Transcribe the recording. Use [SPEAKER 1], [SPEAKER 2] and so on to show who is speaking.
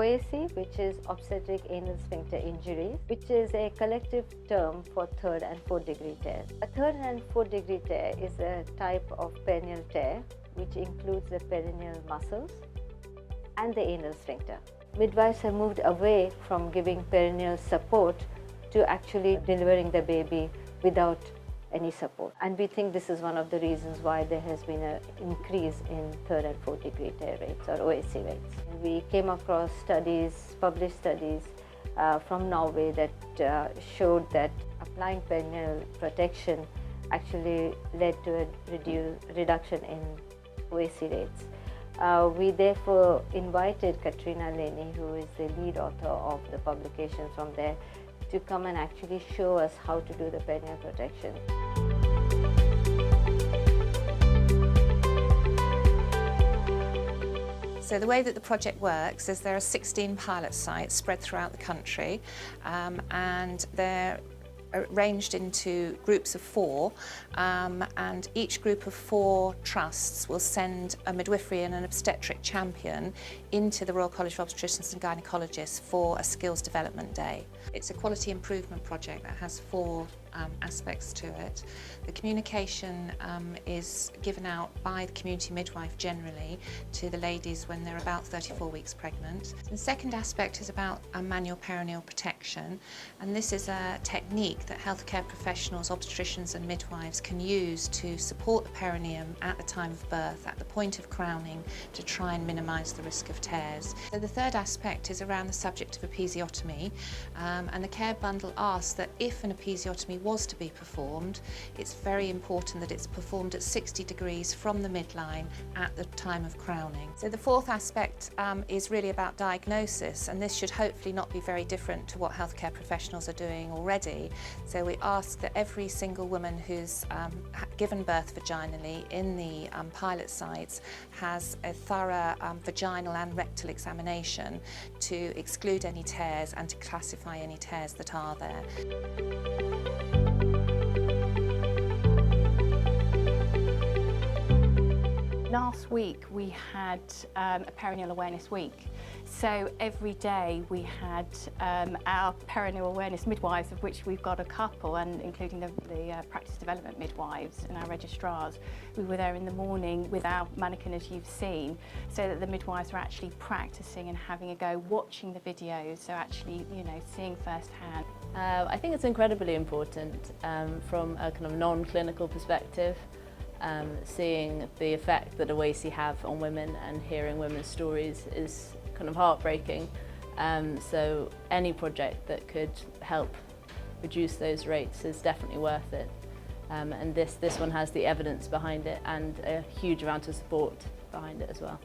[SPEAKER 1] OASI, which is obstetric anal sphincter injuries, which is a collective term for third and fourth degree tears. A third and fourth degree tear is a type of perineal tear which includes the perineal muscles and the anal sphincter. Midwives have moved away from giving perineal support to actually delivering the baby without any support. And we think this is one of the reasons why there has been an increase in third and fourth degree tear rates or OASI rates. We came across studies, published studies from Norway that showed that applying perineal protection actually led to a reduction in OASI rates. We therefore invited Katrina Lenny, who is the lead author of the publication from there, to come and actually show us how to do the perineal protection.
[SPEAKER 2] So the way that the project works is there are 16 pilot sites spread throughout the country, and they're arranged into groups of 4, and each group of 4 trusts will send a midwifery and an obstetric champion into the Royal College of Obstetricians and Gynaecologists for a skills development day. It's a quality improvement project that has 4 aspects to it. The communication is given out by the community midwife generally to the ladies when they're about 34 weeks pregnant. The second aspect is about manual perineal protection, and this is a technique that healthcare professionals, obstetricians and midwives can use to support the perineum at the time of birth, at the point of crowning, to try and minimise the risk of tears. So the third aspect is around the subject of episiotomy, and the care bundle asks that if an episiotomy was to be performed, it's very important that it's performed at 60 degrees from the midline at the time of crowning. So the fourth aspect is really about diagnosis, and this should hopefully not be very different to what healthcare professionals are doing already. So we ask that every single woman who's given birth vaginally in the pilot sites has a thorough vaginal and rectal examination to exclude any tears and to classify any tears that are there.
[SPEAKER 3] Last week we had a perineal awareness week. So every day we had our perineal awareness midwives, of which we've got a couple, and including the practice development midwives and our registrars. We were there in the morning with our mannequin, as you've seen, so that the midwives were actually practicing and having a go, watching the videos, so actually, you know, seeing firsthand.
[SPEAKER 4] I think it's incredibly important from a kind of non-clinical perspective. Seeing the effect that OASI have on women and hearing women's stories is kind of heartbreaking. So any project that could help reduce those rates is definitely worth it. And this one has the evidence behind it and a huge amount of support behind it as well.